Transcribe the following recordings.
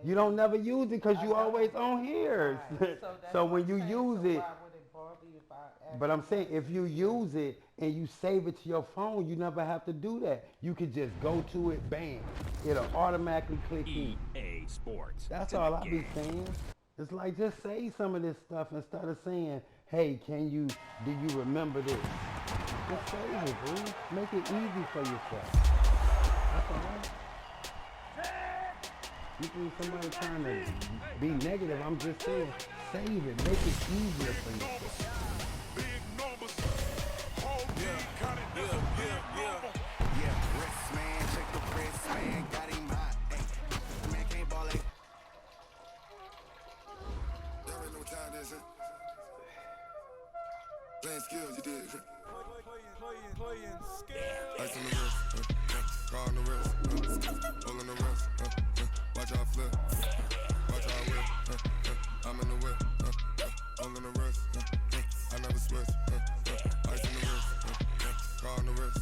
You don't never use it because you always on here. Right. So that's So what when I'm you saying. use So it, why would it bother you if I but I'm saying actually if you use use it and you save it to your phone, you never have to do that. You can just go to it, bam. It'll automatically click in. EA Sports. That's It's in the all I be game. saying. It's like just say some of this stuff instead of saying, hey, do you remember this? Just save it, bro. Make it easy for yourself. That's all. You think somebody trying to be negative, I'm just saying, save it. Make it easier for yourself. Yeah, wrist man, check the wrist man, got him hot. Ay, man can't ball it. There ain't no time, is it? Playing skills, you did. Playing skills. Ice on the wrist, car on the wrist, hole in the wrist, watch out flip, watch out whip, I'm in the whip, hole in the wrist, I never switch, ice on the wrist, car on the wrist,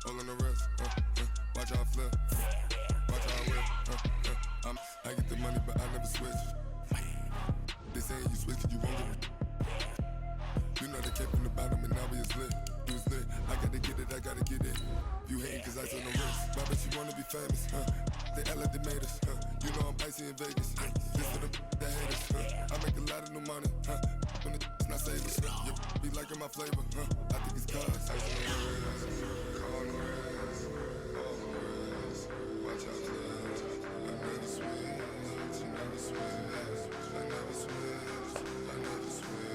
hole in the wrist, watch out flip, watch out whip, I get the money but I never switch. They saying you switch cause you won't get it. You know they kept in the bottom and now we is lit. You was lit, I gotta get it, I gotta get it. You hating cause ice on the wrist. Why bet you wanna be famous, They act like they made us, You know I'm icy in Vegas, This for the that hate us, I make a lot of new money, When it's not savers, You be liking my flavor, I think it's cause ice on the wrist, car on the wrist, all on the wrist. Watch out, flash, I never switch, I never switch, I never switch, I never switch.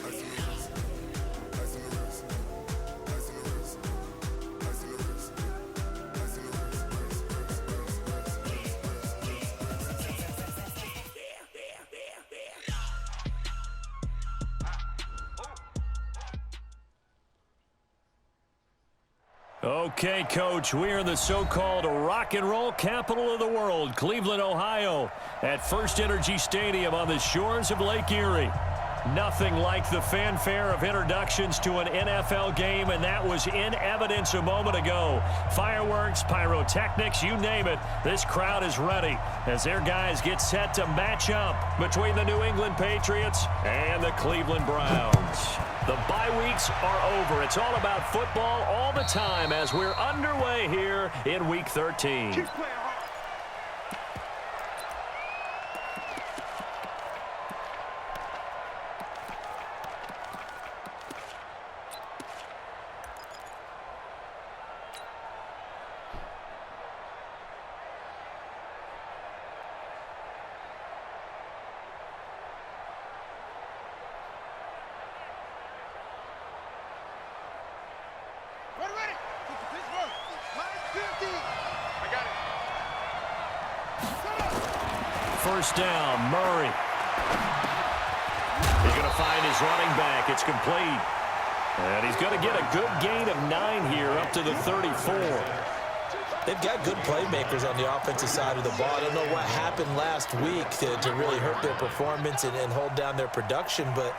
Ice on the wrist, ice on the wrist, ice on the wrist, ice on the wrist, ice on the wrist, Okay, Coach, we're in the so-called rock and roll capital of the world, Cleveland, Ohio, at First Energy Stadium on the shores of Lake Erie. Nothing like the fanfare of introductions to an NFL game, and that was in evidence a moment ago. Fireworks, pyrotechnics, you name it. This crowd is ready as their guys get set to match up between the New England Patriots and the Cleveland Browns. The bye weeks are over. It's all about football all the time as we're underway here in Week 13. First down, Murray. He's going to find his running back. It's complete. And he's going to get a good gain of 9 here up to the 34. They've got good playmakers on the offensive side of the ball. I don't know what happened last week to really hurt their performance and hold down their production, but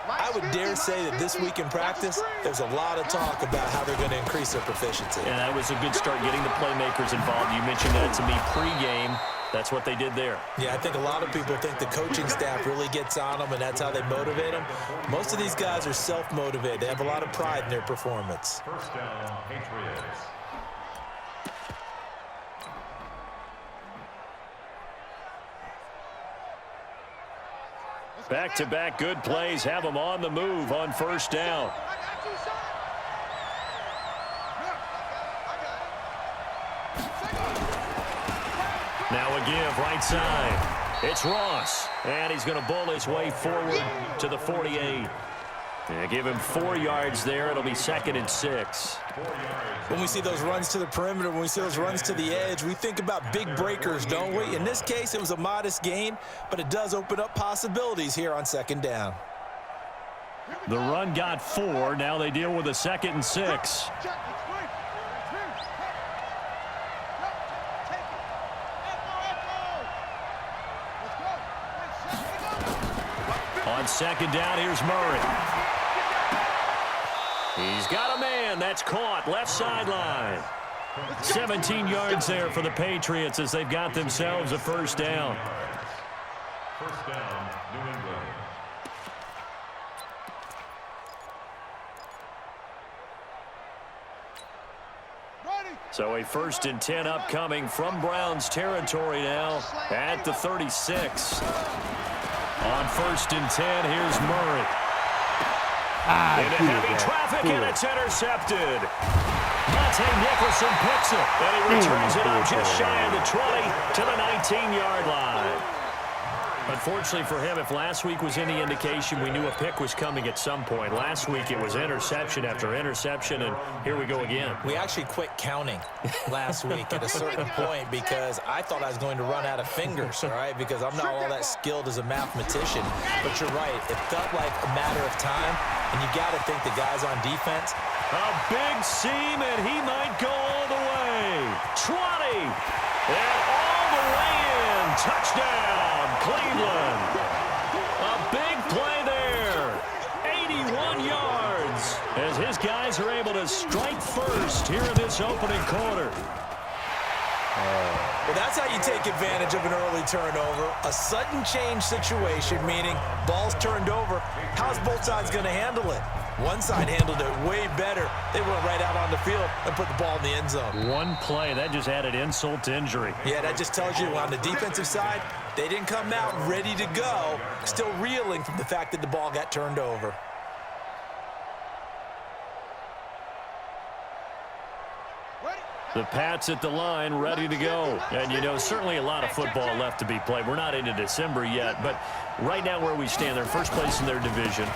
I would dare say that this week in practice, there's a lot of talk about how they're going to increase their proficiency. And that was a good start getting the playmakers involved. You mentioned that to me pregame. That's what they did there. Yeah, I think a lot of people think the coaching staff really gets on them, and that's how they motivate them. Most of these guys are self-motivated. They have a lot of pride in their performance. First down, Patriots. Back-to-back good plays have them on the move on first down. Now a give right side. It's Ross, and he's going to bull his way forward to the 48. Yeah, give him 4 yards there. It'll be 2nd and 6. When we see those runs to the perimeter, when we see those runs to the edge, we think about big breakers, don't we? In this case, it was a modest gain, but it does open up possibilities here on 2nd down. The run got 4. Now they deal with a 2nd and 6. On 2nd down, here's Murray. He's got a man. That's caught left sideline. 17 yards there for the Patriots as they've got themselves a first down. First down, New England. So a 1st and 10 upcoming from Browns territory now at the 36. On 1st and 10, here's Murray. Into heavy traffic, and it's intercepted. Monte Nicholson picks it, and he returns it up just shy of the 20 to the 19-yard line. Unfortunately for him, if last week was any indication, we knew a pick was coming at some point. Last week it was interception after interception, and here we go again. We actually quit counting last week at a certain point because I thought I was going to run out of fingers, all right, because I'm not all that skilled as a mathematician. But you're right. It felt like a matter of time, and you got to think the guys on defense. A big seam, and he might go all the way. 20, and all the way in. Touchdown. Cleveland. A big play there. 81 yards as his guys are able to strike first here in this opening quarter. Well, that's how you take advantage of an early turnover. A sudden change situation, meaning ball's turned over. How's both sides going to handle it? One side handled it way better. They went right out on the field and put the ball in the end zone. One play, that just added insult to injury. Yeah, that just tells you on the defensive side, they didn't come out ready to go, still reeling from the fact that the ball got turned over. The Pats at the line, ready to go. And, you know, certainly a lot of football left to be played. We're not into December yet, but right now where we stand, they're first place in their division.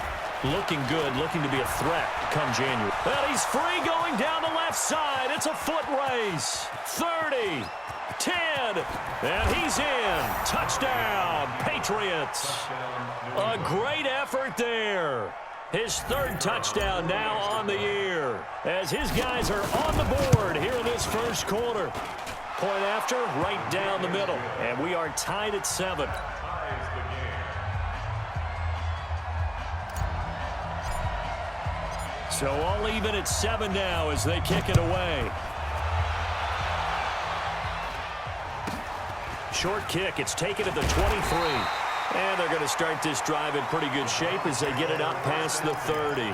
Looking good, looking to be a threat come January. And he's free going down the left side. It's a foot race. 30, 10, and he's in. Touchdown, Patriots. A great effort there. His 3rd touchdown now on the year as his guys are on the board here in this first quarter. Point after, right down the middle, and we are tied at 7. So all even at 7 now as they kick it away. Short kick, it's taken at the 23. And they're going to start this drive in pretty good shape as they get it up past the 30.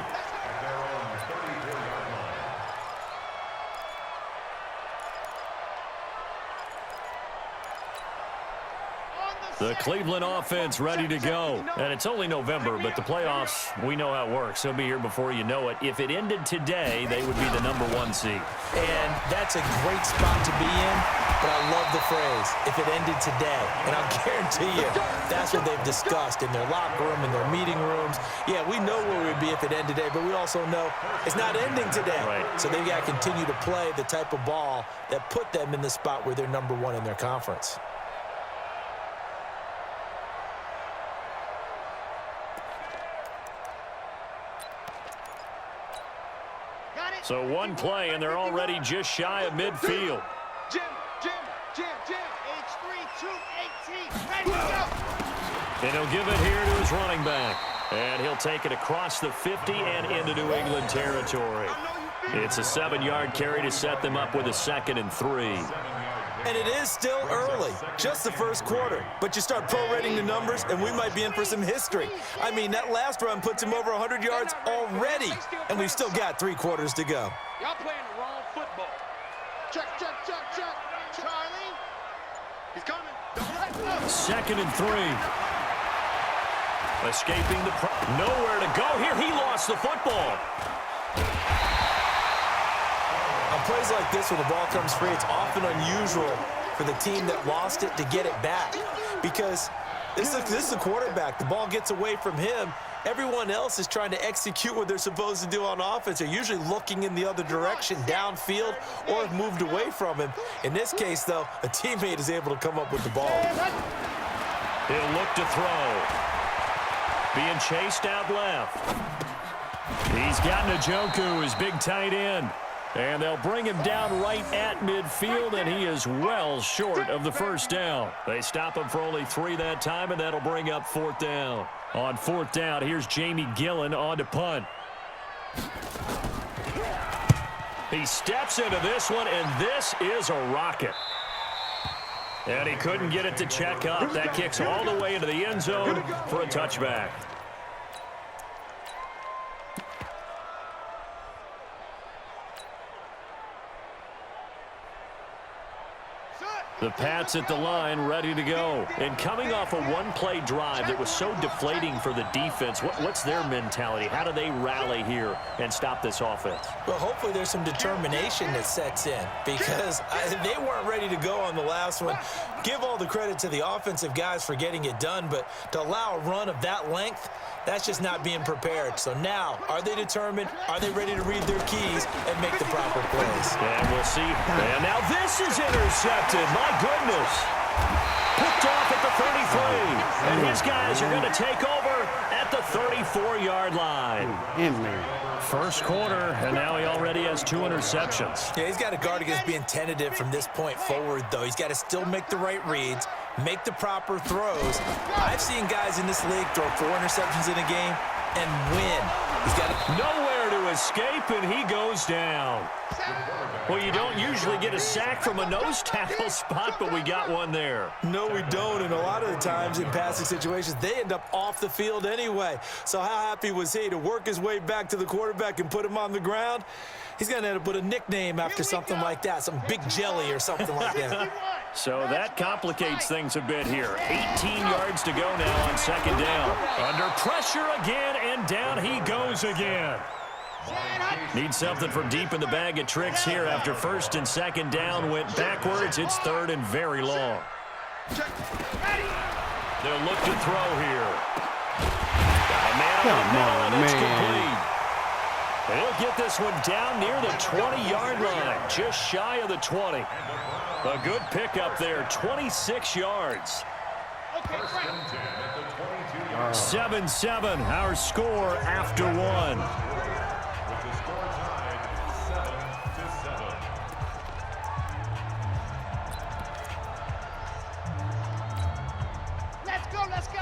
The Cleveland offense ready to go. And it's only November, but the playoffs, we know how it works. They'll be here before you know it. If it ended today, they would be the #1 seed. And that's a great spot to be in, but I love the phrase, if it ended today. And I'll guarantee you, that's what they've discussed in their locker room, in their meeting rooms. Yeah, we know where we'd be if it ended today, but we also know it's not ending today. Right. So they've got to continue to play the type of ball that put them in the spot where they're #1 in their conference. So one play, and they're already just shy of midfield. Jim, H3-2-18, ready to go. And he'll give it here to his running back. And he'll take it across the 50 and into New England territory. It's a 7-yard carry to set them up with a 2nd and 3. And it is still early, just the first quarter. But you start prorating the numbers, and we might be in for some history. I mean, that last run puts him over 100 yards already, and we've still got 3 quarters to go. Y'all playing the wrong football. Check. Charlie. He's coming. Don't let go. 2nd and 3. Escaping the nowhere to go here. He lost the football. On plays like this, when the ball comes free, it's often unusual for the team that lost it to get it back. Because this is the quarterback. The ball gets away from him. Everyone else is trying to execute what they're supposed to do on offense. They're usually looking in the other direction, downfield, or have moved away from him. In this case, though, a teammate is able to come up with the ball. He'll look to throw. Being chased out left. He's got Njoku, his big tight end. And they'll bring him down right at midfield, and he is well short of the first down. They stop him for only 3 that time, and that'll bring up 4th down. On 4th down, here's Jamie Gillen on to punt. He steps into this one, and this is a rocket. And he couldn't get it to check up. That kicks all the way into the end zone for a touchback. The Pats at the line, ready to go. And coming off a one-play drive that was so deflating for the defense, what's their mentality? How do they rally here and stop this offense? Well, hopefully there's some determination that sets in because they weren't ready to go on the last one. Give all the credit to the offensive guys for getting it done, but to allow a run of that length, that's just not being prepared. So now, are they determined? Are they ready to read their keys and make the proper plays? And we'll see. And now this is intercepted. My goodness. Picked off at the 33. And his guys are going to take over at the 34-yard line. First quarter, and now he already has 2 interceptions. Yeah, he's got to guard against being tentative from this point forward, though. He's got to still make the right reads, make the proper throws. I've seen guys in this league throw 4 interceptions in a game and win. He's got nowhere to escape, and he goes down. Well, you don't usually get a sack from a nose tackle spot, but we got one there. No, we don't, and a lot of the times in passing situations, they end up off the field anyway. So how happy was he to work his way back to the quarterback and put him on the ground? He's going to have to put a nickname after something like that, some Big Jelly or something like that. So that complicates things a bit here. 18 yards to go now on second down. Under pressure again, and down he goes again. Need something from deep in the bag of tricks here after first and second down went backwards. It's third and very long. They'll look to throw here. Got a man on the middle, and it's complete. He'll get this one down near the 20-yard line, just shy of the 20. A good pickup there, 26 yards. 7-7, our score after one.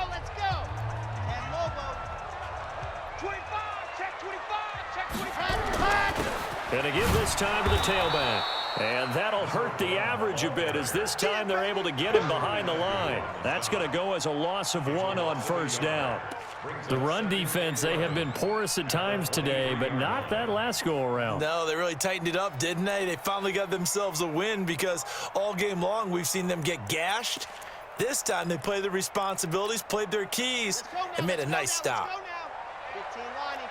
Let's go. And Lobo. 25, check 25, check 25. And again this time to the tailback. And that'll hurt the average a bit as this time they're able to get him behind the line. That's going to go as a loss of 1 on first down. The run defense, they have been porous at times today, but not that last go-around. No, they really tightened it up, didn't they? They finally got themselves a win because all game long we've seen them get gashed. This time they played their responsibilities, played their keys, and made a nice stop. 15 Lonnie.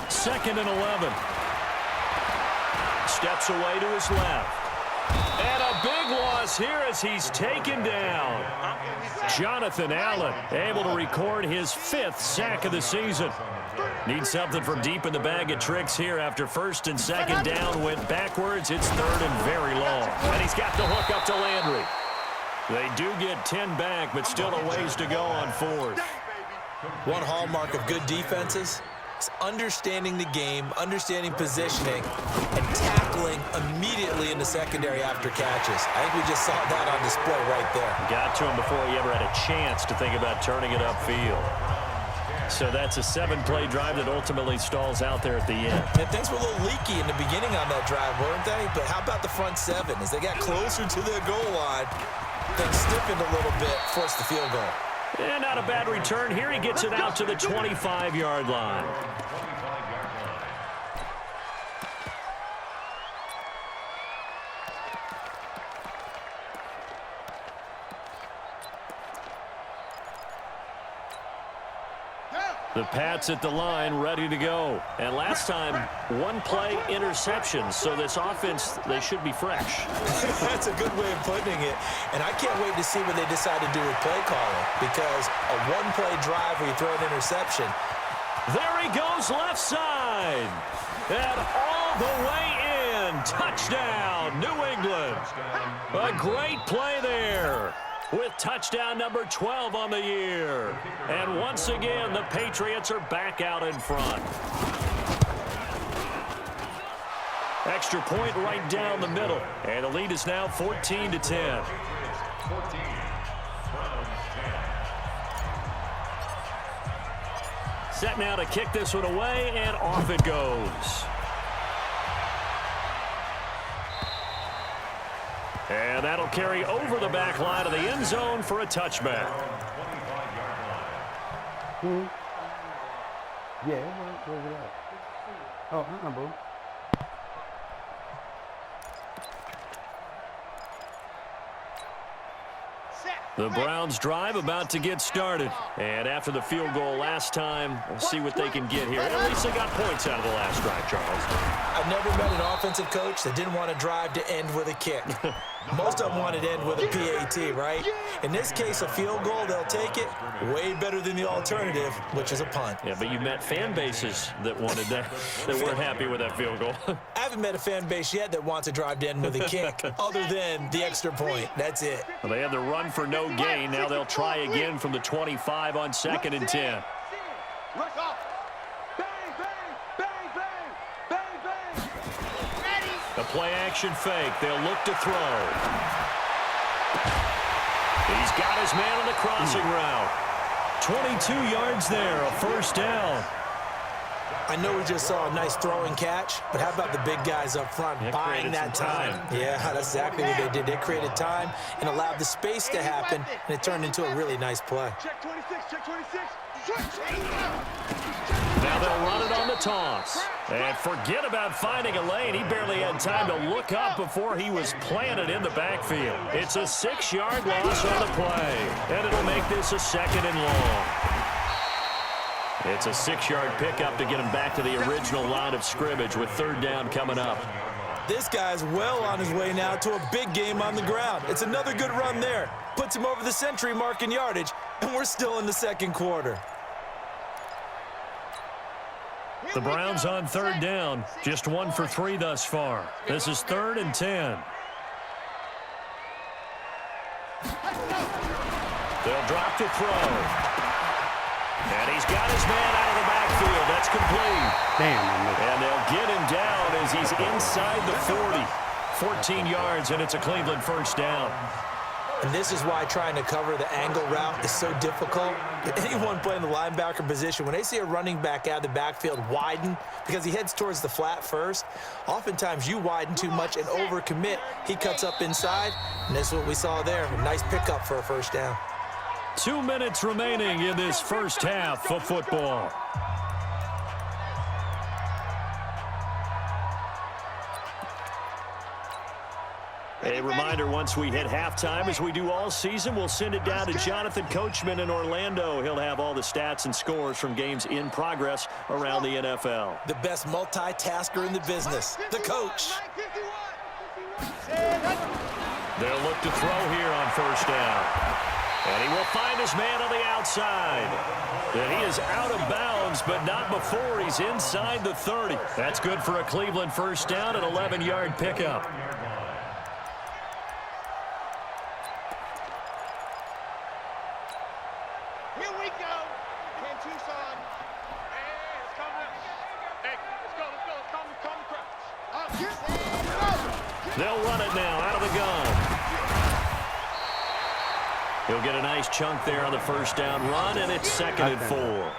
Second and 11. Steps away to his left. And a big loss here as he's taken down. Jonathan Allen able to record his 5th sack of the season. Needs something from deep in the bag of tricks here after first and second down went backwards. It's third and very long. And he's got the hook up to Landry. They do get 10 back, but still a ways to go on fourth. One hallmark of good defenses is understanding the game, understanding positioning, and tackling immediately in the secondary after catches. I think we just saw that on display right there. Got to him before he ever had a chance to think about turning it upfield. So that's a 7-play drive that ultimately stalls out there at the end. And things were a little leaky in the beginning on that drive, weren't they? But how about the front 7? As they got closer to the goal line, things stiffened a little bit, forced the field goal. And not a bad return here. He gets it out to the 25-yard line. The Pats at the line, ready to go. And last time, 1-play interception. So this offense, they should be fresh. That's a good way of putting it. And I can't wait to see what they decide to do with play calling. Because a 1-play drive where you throw an interception. There he goes left side. And all the way in. Touchdown, New England. A great play there, with touchdown number 12 on the year. And once again, the Patriots are back out in front. Extra point right down the middle. And the lead is now 14-10. set now to kick this one away, and off it goes. And that'll carry over the back line of the end zone for a touchback. Yeah, where's it at? Oh, boo. The Browns drive about to get started. And after the field goal last time, we'll see what they can get here. At least they got points out of the last drive, Charles. I've never met an offensive coach that didn't want to drive to end with a kick. Most of them wanted to end with a PAT, right? In this case, a field goal, they'll take it. Way better than the alternative, which is a punt. Yeah, but you met fan bases that wanted that, that weren't happy with that field goal. I haven't met a fan base yet that wants to drive to end with a kick, other than the extra point. That's it. Well, they had the run for no gain. Now they'll try again from the 25 on 2nd and 10. The play-action fake. They'll look to throw. He's got his man on the crossing route. 22 yards there, a first down. I know we just saw a nice throwing catch, but how about the big guys up front buying that time? Yeah, that's exactly what they did. They created time and allowed the space to happen, and it turned into a really nice play. Check 26, check 26. Now they'll run it on the toss. And forget about finding a lane. He barely had time to look up before he was planted in the backfield. It's a 6-yard loss on the play. And it'll make this a 2nd and long. It's a 6-yard pickup to get him back to the original line of scrimmage with 3rd down coming up. This guy's well on his way now to a big game on the ground. It's another good run there. Puts him over the century mark in yardage, and we're still in the 2nd quarter. The Browns on 3rd down, just 1 for 3 thus far. This is 3rd and 10. They'll drop to throw. And he's got his man out of the backfield. That's complete. And they'll get him down as he's inside the 40. 14 yards, and it's a Cleveland first down. And this is why trying to cover the angle route is so difficult. Anyone playing the linebacker position, when they see a running back out of the backfield widen because he heads towards the flat first, oftentimes you widen too much and overcommit. He cuts up inside, and this is what we saw there. A nice pickup for a first down. 2 minutes remaining in this first half of football. A reminder, once we hit halftime, as we do all season, we'll send it down to Jonathan Coachman in Orlando. He'll have all the stats and scores from games in progress around the NFL. The best multitasker in the business, the coach. They'll look to throw here on first down. And he will find his man on the outside. And he is out of bounds, but not before he's inside the 30. That's good for a Cleveland first down, an 11-yard pickup. Here we go. Can Tucson. Hey, it's coming up. Hey, let's go. Come crouch. They'll run it now out of the gun. He'll get a nice chunk there on the first down run, and it's 2nd and 4.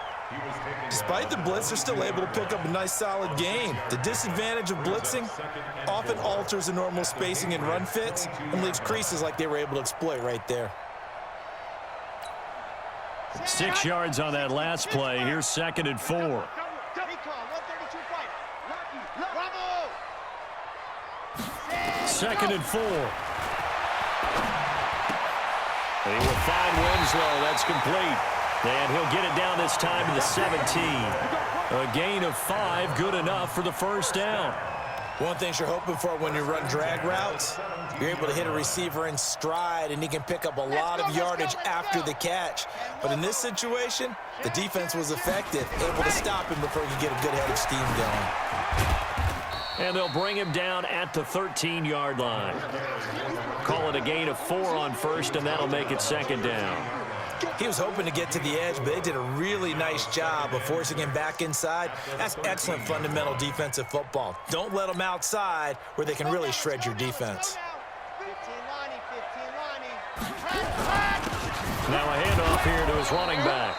Despite the blitz, they're still able to pick up a nice solid gain. The disadvantage of blitzing often alters the normal spacing and run fits and leaves creases like they were able to exploit right there. 6 yards on that last play. Here's 2nd and 4. 2nd and 4. He will find Winslow. That's complete. And he'll get it down this time to the 17. A gain of 5, good enough for the first down. One thing you're hoping for when you run drag routes, you're able to hit a receiver in stride, and he can pick up a lot of yardage after the catch. But in this situation, the defense was effective, able to stop him before he could get a good head of steam going. And they'll bring him down at the 13-yard line. Call it a gain of 4 on first, and that'll make it 2nd down. He was hoping to get to the edge, but they did a really nice job of forcing him back inside. That's excellent fundamental defensive football. Don't let them outside where they can really shred your defense. Now a handoff here to his running back.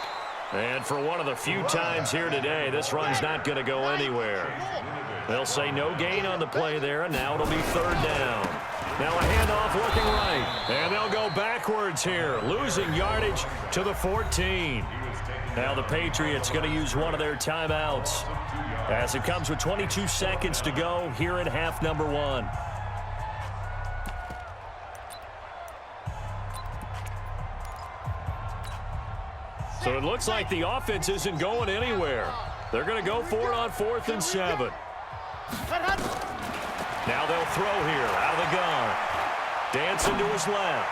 And for one of the few times here today, this run's not going to go anywhere. They'll say no gain on the play there, and now it'll be third down. Now a handoff looking right, and they'll go backwards here, losing yardage to the 14. Now the Patriots going to use one of their timeouts as it comes with 22 seconds to go here in half number 1. So it looks like the offense isn't going anywhere. They're going to go for it on 4th and 7. Now they'll throw here out of the gun. Dancing to his left.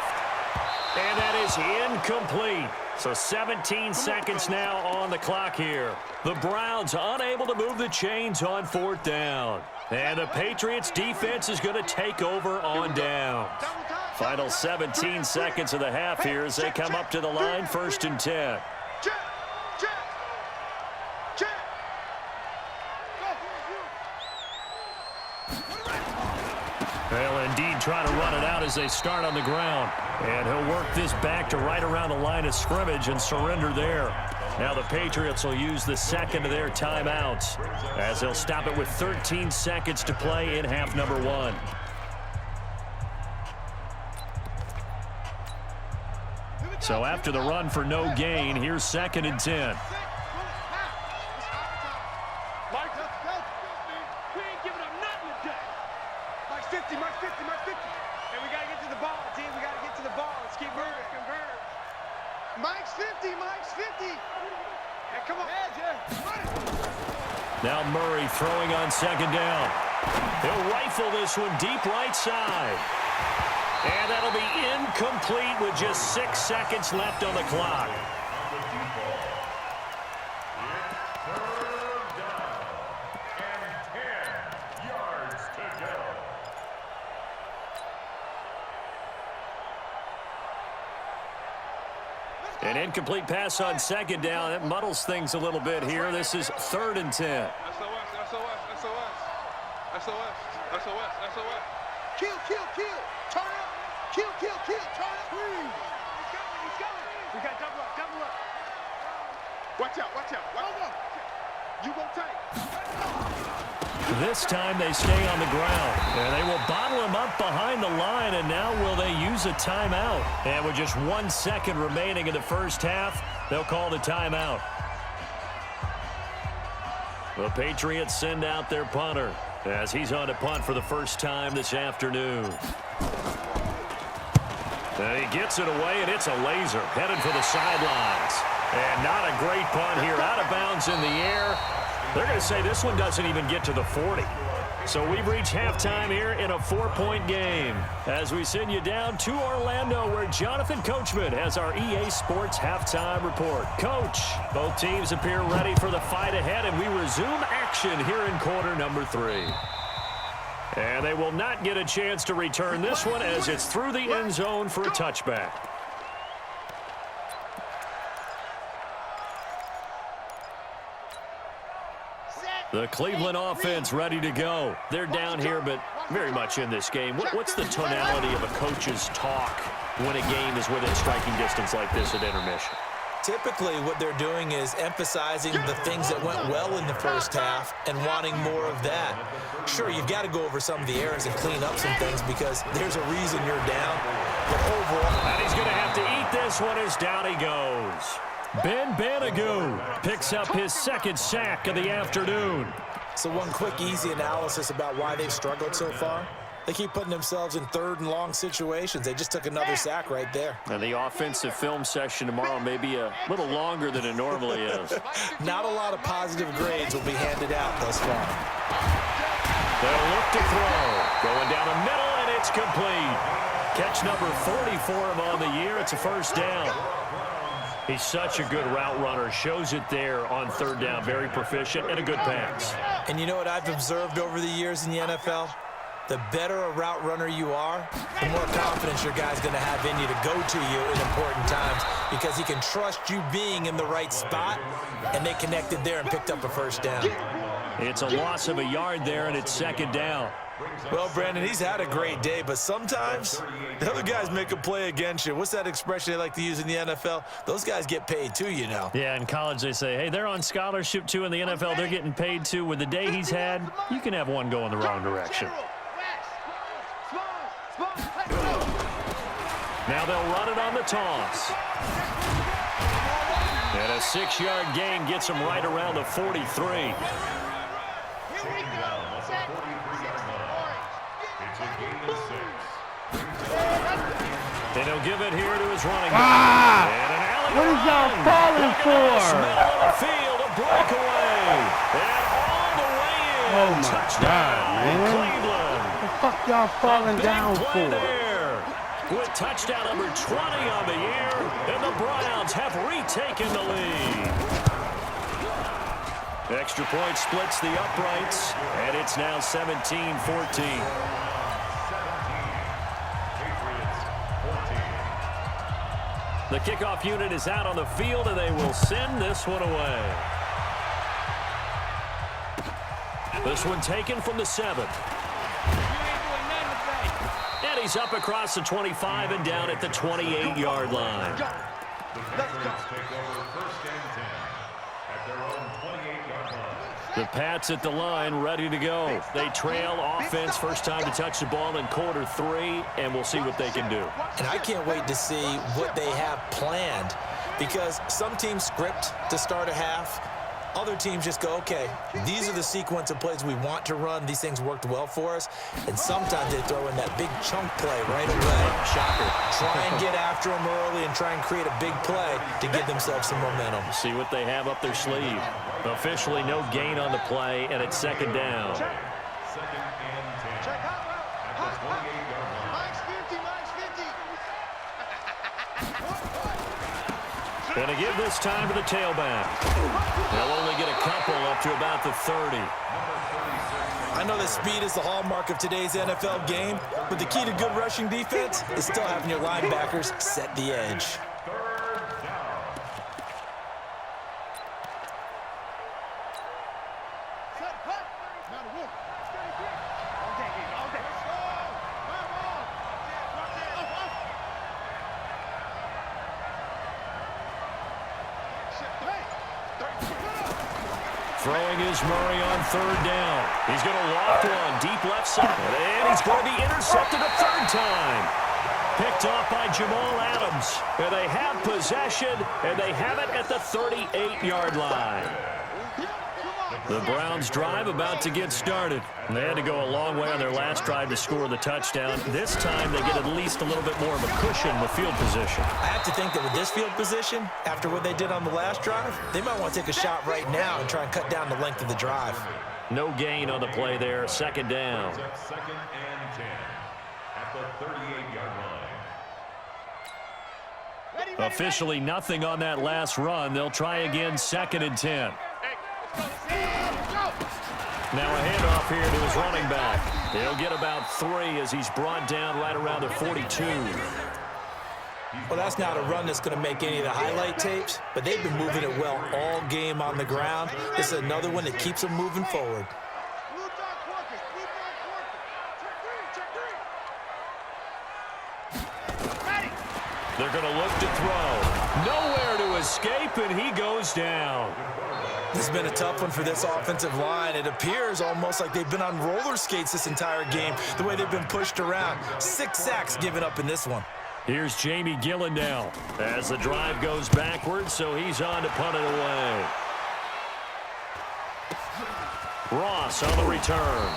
And that is incomplete. So 17 seconds now on the clock here. The Browns unable to move the chains on 4th down. And the Patriots defense is going to take over on down. Final 17 seconds of the half here as they come up to the line, 1st and 10. They'll indeed try to run it out as they start on the ground. And he'll work this back to right around the line of scrimmage and surrender there. Now the Patriots will use the second of their timeouts as they'll stop it with 13 seconds to play in half number 1. So after the run for no gain, here's 2nd and 10. Now Murray throwing on 2nd down. He'll rifle this one deep right side. And that'll be incomplete with just 6 seconds left on the clock. An incomplete pass on 2nd down. That muddles things a little bit here. This is 3rd and 10. Kill, turn up. Kill, turn up. He's coming. We got double up. Watch out. You go tight. This time they stay on the ground, and they will bottle him up behind the line, and now will they use a timeout? And with just 1 second remaining in the first half, they'll call the timeout. The Patriots send out their punter as he's on to punt for the first time this afternoon. And he gets it away, and it's a laser headed for the sidelines. And not a great punt here, out of bounds in the air. They're going to say this one doesn't even get to the 40. So we've reached halftime here in a 4-point game as we send you down to Orlando where Jonathan Coachman has our EA Sports halftime report. Coach, both teams appear ready for the fight ahead, and we resume action here in quarter number 3. And they will not get a chance to return this one as it's through the end zone for a touchback. The Cleveland offense ready to go. They're down here, but very much in this game. What's the tonality of a coach's talk when a game is within striking distance like this at intermission? Typically, what they're doing is emphasizing the things that went well in the first half and wanting more of that. Sure, you've got to go over some of the errors and clean up some things because there's a reason you're down. But overall, and he's going to have to eat this one as down he goes. Ben Banagoo picks up his second sack of the afternoon. So one quick, easy analysis about why they've struggled so far. They keep putting themselves in third and long situations. They just took another sack right there. And the offensive film session tomorrow may be a little longer than it normally is. Not a lot of positive grades will be handed out thus far. They'll look to throw. Going down the middle, and it's complete. Catch number 40 for him on the year. It's a first down. He's such a good route runner. Shows it there on third down. Very proficient and a good pass. And you know what I've observed over the years in the NFL? The better a route runner you are, the more confidence your guy's going to have in you to go to you in important times because he can trust you being in the right spot, and they connected there and picked up a first down. It's a loss of a yard there, and it's second down. Well, Brandon, he's had a great day, but sometimes the other guys make a play against you. What's that expression they like to use in the NFL? Those guys get paid too, you know. Yeah, in college they say, hey, they're on scholarship too. In the NFL, they're getting paid too. With the day he's had, you can have one go in the wrong direction. Now they'll run it on the toss. And a 6-yard gain gets them right around the 43. And he'll give it here to his running back. What is y'all falling for? Middle of the field, a breakaway. And all the way in. Oh, my Touchdown, God, man. Cleveland. What the fuck y'all falling down Big play for? there. With touchdown number 20 on the year, and the Browns have retaken the lead. Extra point splits the uprights, and it's now 17-14. The kickoff unit is out on the field, and they will send this one away. This one taken from the 7. And he's up across the 25 and down at the 28-yard line. The Pats at the line, ready to go. They trail offense, first time to touch the ball in quarter 3, and we'll see what they can do. And I can't wait to see what they have planned, because some teams script to start a half. Other teams just go, okay, these are the sequence of plays we want to run. These things worked well for us. And sometimes they throw in that big chunk play right away. Shocker. Try and get after them early and try and create a big play to give themselves some momentum. See what they have up their sleeve. Officially no gain on the play, and it's second down. Going to give this time to the tailback. They'll only get a couple up to about the 30. I know that speed is the hallmark of today's NFL game, but the key to good rushing defense is still having your linebackers set the edge. Throwing is Murray on third down. He's going to loft one deep left side. And he's going to be intercepted a third time. Picked off by Jamal Adams. And they have possession, and they have it at the 38-yard line. The Browns drive about to get started. They had to go a long way on their last drive to score the touchdown. This time they get at least a little bit more of a cushion with field position. I have to think that with this field position, after what they did on the last drive, they might want to take a shot right now and try and cut down the length of the drive. No gain on the play there. Second down. Second and 10 at the 38-yard line. Officially nothing on that last run. They'll try again, second and 10. Now a handoff here to his running back. He'll get about 3 as he's brought down right around the 42. Well, that's not a run that's going to make any of the highlight tapes, but they've been moving it well all game on the ground. This is another one that keeps them moving forward. They're going to look to throw. Nowhere to escape, and he goes down. This has been a tough one for this offensive line. It appears almost like they've been on roller skates this entire game, the way they've been pushed around. 6 sacks given up in this one. Here's Jamie Gillen now as the drive goes backwards, so he's on to punt it away. Ross on the return.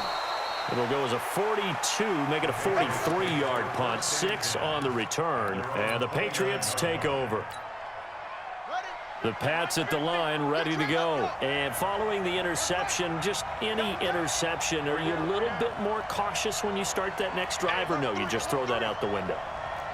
It'll go as a 42, make it a 43-yard punt. 6 on the return, and the Patriots take over. The Pats at the line, ready to go. And following the interception, just any interception, are you a little bit more cautious when you start that next drive, or no, you just throw that out the window?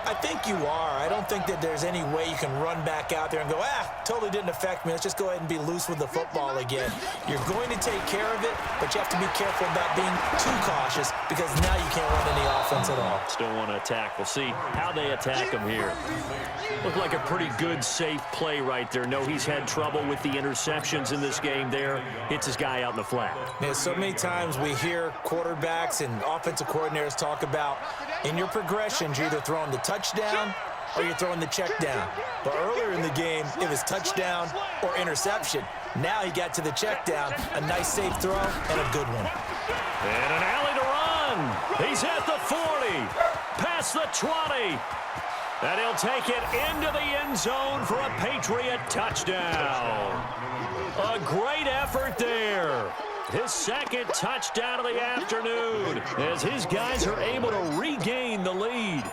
I think you are. I don't think that there's any way you can run back out there and go, totally didn't affect me. Let's just go ahead and be loose with the football again. You're going to take care of it, but you have to be careful about being too cautious because now you can't run any offense at all. Still want to attack. We'll see how they attack him here. Looked like a pretty good, safe play right there. No, he's had trouble with the interceptions in this game there. Hits his guy out in the flat. Man, so many times we hear quarterbacks and offensive coordinators talk about in your progressions, you're either throwing the touchdown or you're throwing the check down. But earlier in the game, it was touchdown or interception. Now he got to the check down, a nice safe throw, and a good one. And an alley to run. He's at the 40, past the 20. And he'll take it into the end zone for a Patriot touchdown. A great effort there. His second touchdown of the afternoon as his guys are able to regain the lead.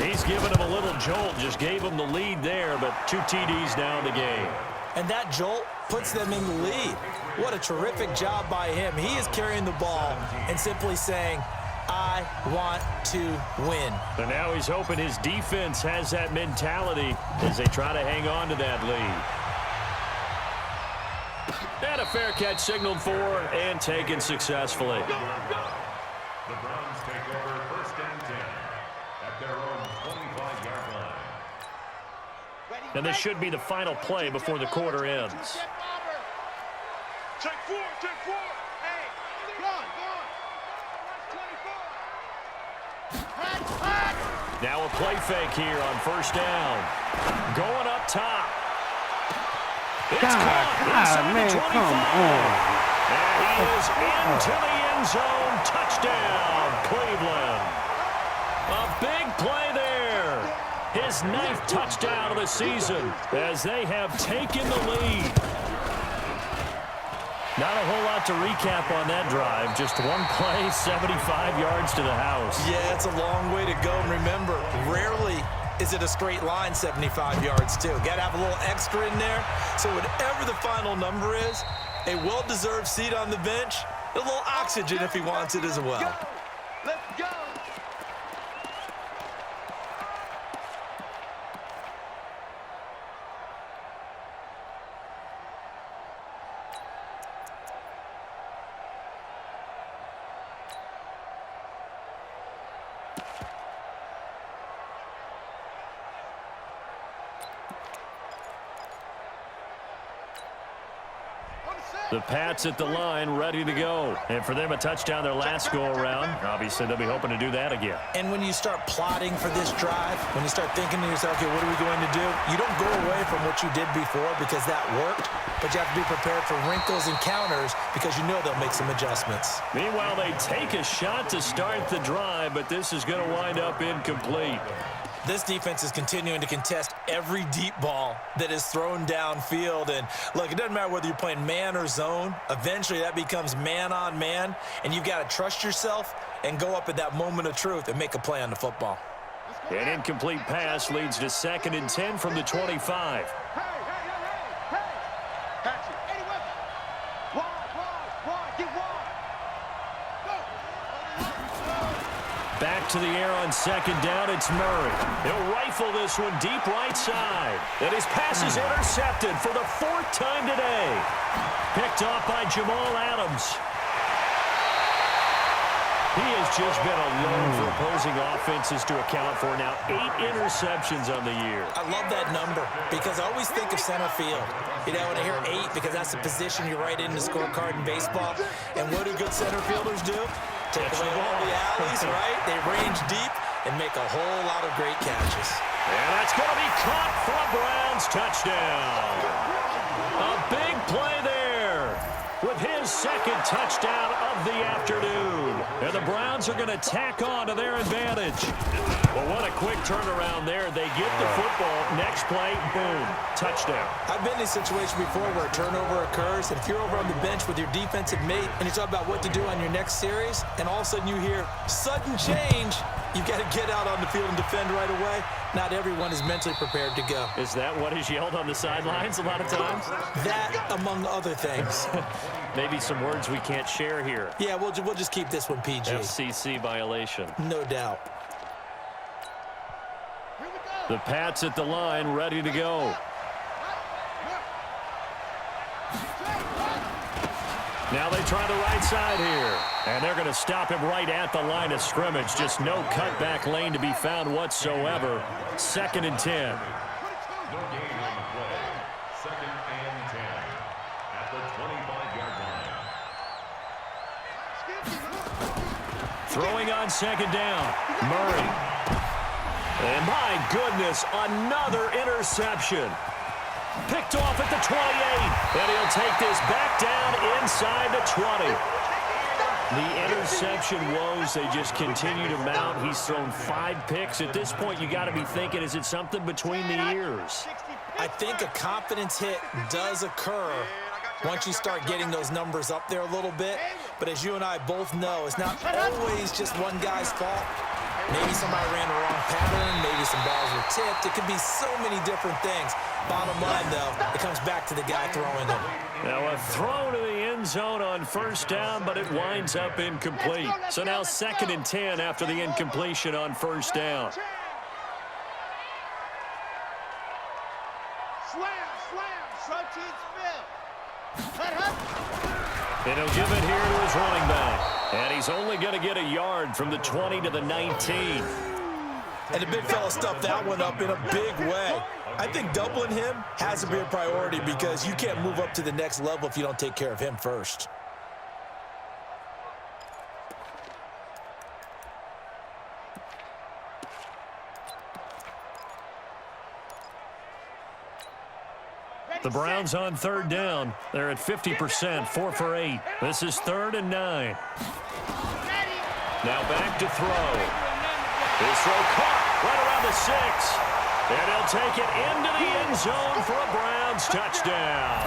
He's given him a little jolt, just gave him the lead there, but 2 TDs now in the game. And that jolt puts them in the lead. What a terrific job by him. He is carrying the ball and simply saying, I want to win. And now he's hoping his defense has that mentality as they try to hang on to that lead. And a fair catch signaled for and taken successfully. The Browns take over 1st and 10 at their own 25-yard line. And this should be the final play before the quarter ends. Check 4, check 4. Hey, Now a play fake here on 1st down. Going up top. It's caught inside the 25. Come on. And he is into the end zone. Touchdown, Cleveland. A big play there. His 9th touchdown of the season as they have taken the lead. Not a whole lot to recap on that drive. Just one play, 75 yards to the house. Yeah, it's a long way to go. And remember, rarely is it a straight line 75 yards, too. Got to have a little extra in there. So whatever the final number is, a well-deserved seat on the bench, a little oxygen if he wants it as well. let's go. The Pats at the line, ready to go. And for them, a touchdown their last go-around. Obviously, they'll be hoping to do that again. And when you start plotting for this drive, when you start thinking to yourself, okay, what are we going to do? You don't go away from what you did before because that worked, but you have to be prepared for wrinkles and counters because you know they'll make some adjustments. Meanwhile, they take a shot to start the drive, but this is going to wind up incomplete. This defense is continuing to contest every deep ball that is thrown downfield. And, look, it doesn't matter whether you're playing man or zone. Eventually, that becomes man on man, and you've got to trust yourself and go up at that moment of truth and make a play on the football. An incomplete pass leads to 2nd and 10 from the 25. Back to the air on 2nd down, it's Murray. He'll rifle this one deep right side. And his pass is intercepted for the 4th time today. Picked off by Jamal Adams. He has just been a load for opposing offenses to account for. Now 8 interceptions on the year. I love that number because I always think of center field. You know, when I hear 8, because that's the position you write in the scorecard in baseball. And what do good center fielders do? Take away all the alleys, right? They range deep and make a whole lot of great catches. And that's going to be caught for a Browns touchdown. A big play there with his 2nd touchdown of the afternoon. And the Browns are going to tack on to their advantage. Well, what a quick turnaround there. They get the football. Next play, boom, touchdown. I've been in a situation before where a turnover occurs, and if you're over on the bench with your defensive mate and you talk about what to do on your next series, and all of a sudden you hear sudden change, you've got to get out on the field and defend right away. Not everyone is mentally prepared to go. Is that what is yelled on the sidelines a lot of times? That, among other things. Maybe some words we can't share here. Yeah, we'll just keep this one PG. FCC violation. No doubt. The Pats at the line, ready to go. Now they try the right side here. And they're going to stop him right at the line of scrimmage. Just no cutback lane to be found whatsoever. 2nd and 10. No gain on the play. 2nd and 10 at the 25-yard line. Throwing on 2nd down. Murray. And my goodness, another interception. Picked off at the 28. And he'll take this back down inside the 20. The interception woes, they just continue to mount. He's thrown 5 picks. At this point, you got to be thinking, is it something between the ears? I think a confidence hit does occur once you start getting those numbers up there a little bit. But as you and I both know, it's not always just one guy's fault. Maybe somebody ran the wrong pattern. Maybe some balls were tipped. It could be so many different things. Bottom line, though, it comes back to the guy throwing them. Now a throw to the end zone on 1st down, but it winds up incomplete. So now 2nd and 10 after the incompletion on 1st down. And he'll give it here to his running back. And he's only going to get a yard from the 20 to the 19. And the big fella stuffed that one up in a big way. I think doubling him has to be a priority because you can't move up to the next level if you don't take care of him first. The Browns on 3rd down. They're at 50%, 4 for 8. This is 3rd and 9. Now back to throw. His throw caught right around the 6. And he'll take it into the end zone for a Browns touchdown.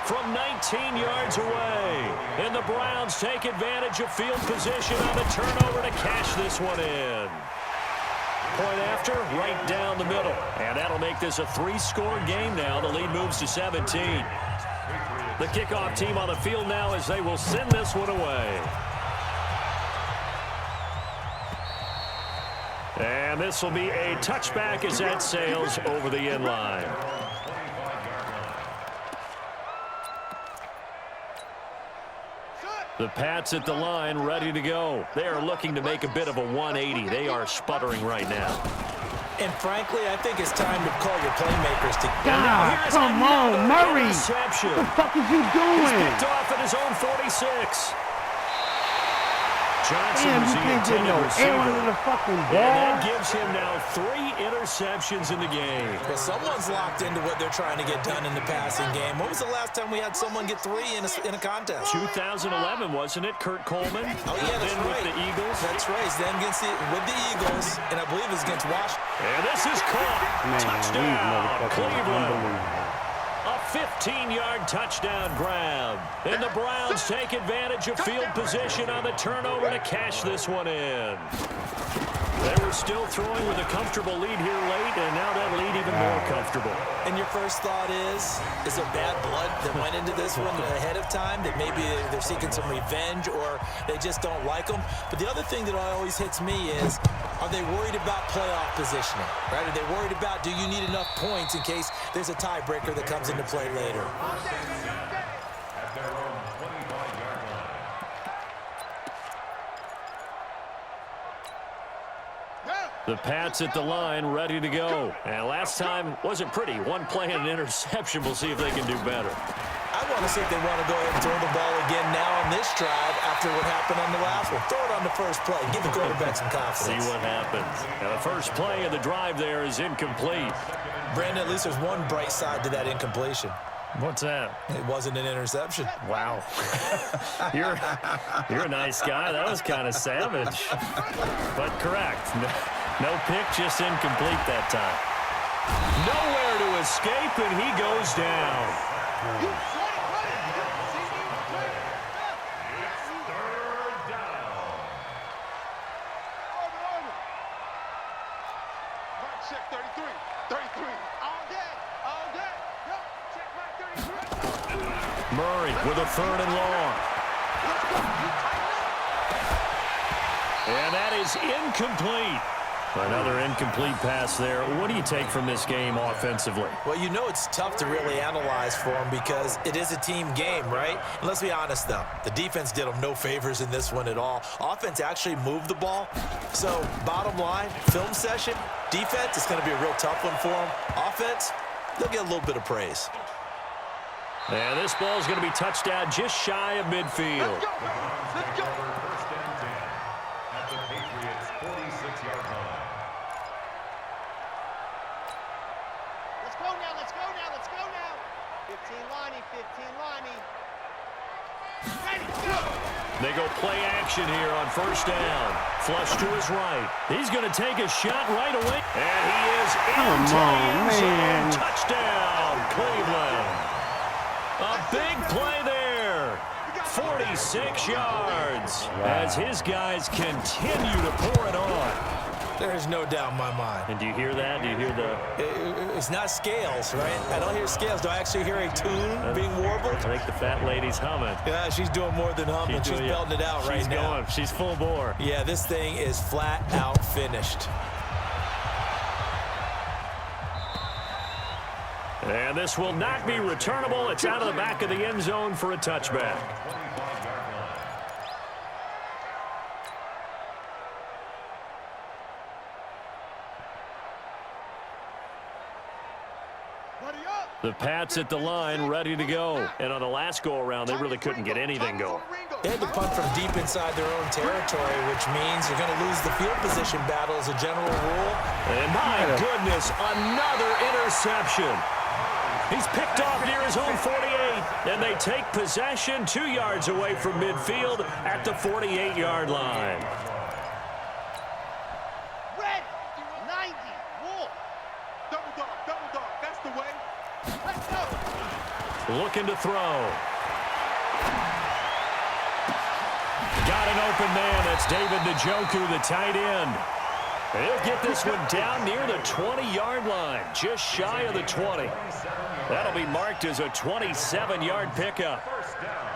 From 19 yards away. And the Browns take advantage of field position on the turnover to cash this one in. Point after, right down the middle. And that'll make this a 3-score game now. The lead moves to 17. The kickoff team on the field now as they will send this one away. And this will be a touchback as that sails over the end line. The Pats at the line, ready to go. They are looking to make a bit of a 180. They are sputtering right now. And frankly, I think it's time to call your playmakers to God, come on, Murray. Interception. What the fuck is you He's doing? picked off at his own 46. Johnson Damn, was you the can't get intended no air under receiver. the fucking And ball. that gives him now 3 interceptions in the game. Well, someone's locked into what they're trying to get done in the passing game. When was the last time we had someone get 3 in a contest? 2011, wasn't it? Kurt Coleman. Oh, yeah, that's then right. with the Eagles. That's right. He's then with the Eagles, and I believe it's against Washington. And this is caught. Man, these Touchdown, motherfuckers are Cleveland. unbelievable. A 15-yard touchdown grab. And the Browns take advantage of field position on the turnover to cash this one in. They were still throwing with a comfortable lead here late, and now that lead even more comfortable. And your first thought is there bad blood that went into this one ahead of time, that maybe they're seeking some revenge or they just don't like them? But the other thing that always hits me is, are they worried about playoff positioning? Right? Are they worried about, do you need enough points in case there's a tiebreaker that comes into play later? At their own 25-yard line. The Pats at the line, ready to go. And last time wasn't pretty. One play and an interception. We'll see if they can do better. I want to see if they want to go ahead and throw the ball again now on this drive after what happened on the last one. Throw it on the first play. Give the quarterback some confidence. See what happens. Now the first play of the drive there is incomplete. Brandon, at least there's one bright side to that incompletion. What's that? It wasn't an interception. Wow. You're a nice guy. That was kind of savage. But correct. No pick, just incomplete that time. Nowhere to escape, and he goes down. Check 33. 33. All day. All day. Yo, check my 33. Murray with a 3rd and long. And that is incomplete. Another incomplete pass there. What do you take from this game offensively? Well, you know it's tough to really analyze for them because it is a team game, right? And let's be honest, though. The defense did them no favors in this one at all. Offense actually moved the ball. So, bottom line, film session, defense, it's going to be a real tough one for them. Offense, they'll get a little bit of praise. And this ball is going to be touched down just shy of midfield. Let's go. Let's go. First and 10 at the Patriots' 46-yard line. Let's go now, let's go now, let's go now. 15 Lonnie, 15 Lonnie. Ready, go! They go play action here on first down. Flush to his right. He's going to take a shot right away. And he is into the end zone. Touchdown, Cleveland. A big play there. 46 yards as his guys continue to pour it on. There is no doubt in my mind. And do you hear that? Do you hear the... It's not scales, right? I don't hear scales. Do I actually hear a tune being warbled? I think the fat lady's humming. Yeah, she's doing more than humming. She's belting it out right now. She's full bore. Yeah, this thing is flat out finished. And this will not be returnable. It's out of the back of the end zone for a touchback. The Pats at the line, ready to go. And on the last go-around, they really couldn't get anything going. They had to punt from deep inside their own territory, which means you're going to lose the field position battle as a general rule. And my goodness, another interception. He's picked off near his own 48, and they take possession 2 yards away from midfield at the 48-yard line. Red, 90, Wolf. Double dog, that's the way. Let's go. Looking to throw. Got an open man. That's David Njoku, the tight end. He'll get this one down near the 20-yard line, just shy of the 20. That'll be marked as a 27-yard pickup. First down.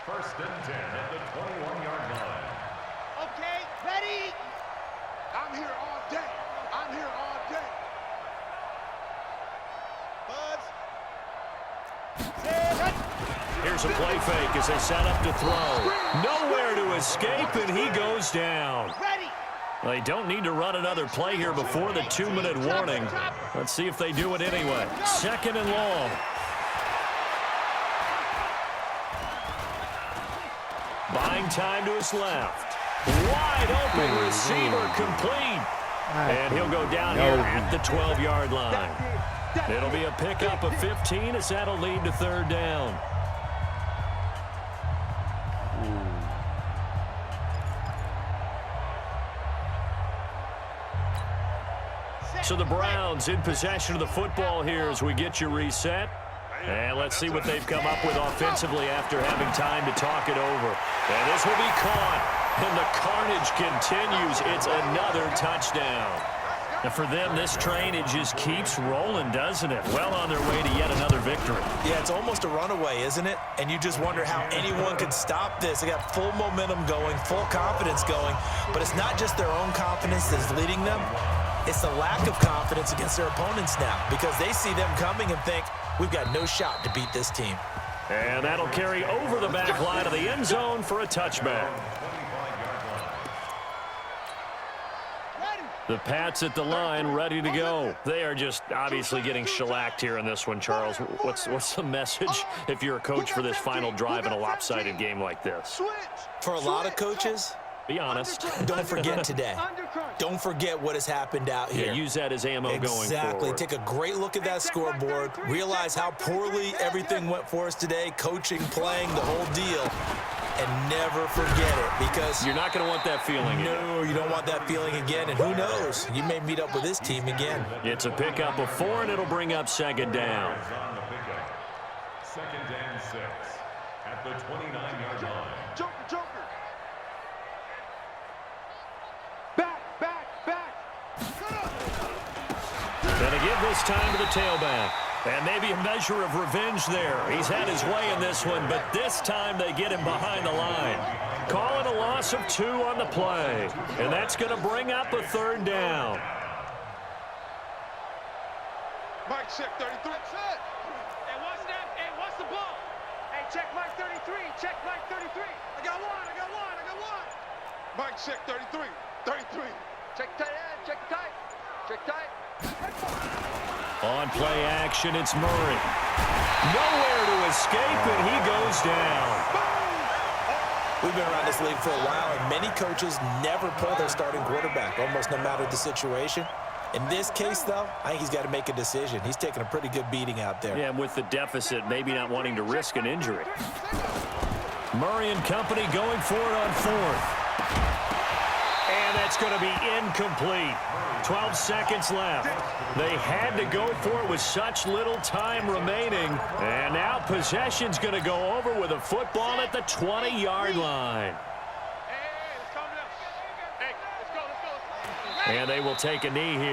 First and 10 at the 21-yard line. Okay, ready. I'm here all day. I'm here all day. Buzz. Here's a play fake as they set up to throw. Nowhere to escape, and he goes down. Ready. They don't need to run another play here before the 2-minute warning. Let's see if they do it anyway. Second and long. Buying time to his left. Wide open receiver complete. And he'll go down here at the 12-yard line. It'll be a pickup of 15 as that'll lead to third down. So the Browns in possession of the football here as we get you reset. And let's see what they've come up with offensively after having time to talk it over. And this will be caught. And the carnage continues. It's another touchdown. And for them, this train, it just keeps rolling, doesn't it? Well on their way to yet another victory. Yeah, it's almost a runaway, isn't it? And you just wonder how anyone could stop this. They got full momentum going, full confidence going. But it's not just their own confidence that's leading them. It's the lack of confidence against their opponents now because they see them coming and think, we've got no shot to beat this team. And that'll carry over the back line of the end zone for a touchback. The Pats at the line, ready to go. They are just obviously getting shellacked here in this one, Charles. What's the message if you're a coach for this final drive in a lopsided game like this? For a lot of coaches, be honest. Don't forget today. Don't forget what has happened out here. Yeah, use that as ammo going forward. Exactly. Take a great look at that scoreboard. Realize how poorly everything went for us today. Coaching, playing, the whole deal. And never forget it because you're not going to want that feeling again. No, you don't want that feeling again. And who knows? You may meet up with this team again. It's a pickup of 4, and it'll bring up second down. Second and 6 at the 29-yard line. Joker. Gonna give this time to the tailback. And maybe a measure of revenge there. He's had his way in this one, but this time they get him behind the line. Calling a loss of 2 on the play. And that's going to bring up a 3rd down. Mike, check 33. That's it. Hey, what's that? Hey, what's the ball? Hey, check Mike 33. Check Mike 33. I got one. Mike, check 33. 33. Check tight end. Check tight. Check tight. On play action, it's Murray. Nowhere to escape, and he goes down. We've been around this league for a while, and many coaches never pull their starting quarterback, almost no matter the situation. In this case, though, I think he's got to make a decision. He's taking a pretty good beating out there. Yeah, and with the deficit, maybe not wanting to risk an injury. Murray and company going for it on 4th. And that's going to be incomplete. 12 seconds left. They had to go for it with such little time remaining. And now possession's going to go over with a football at the 20-yard line. Hey, let's calm down. Hey, let's go. And they will take a knee here.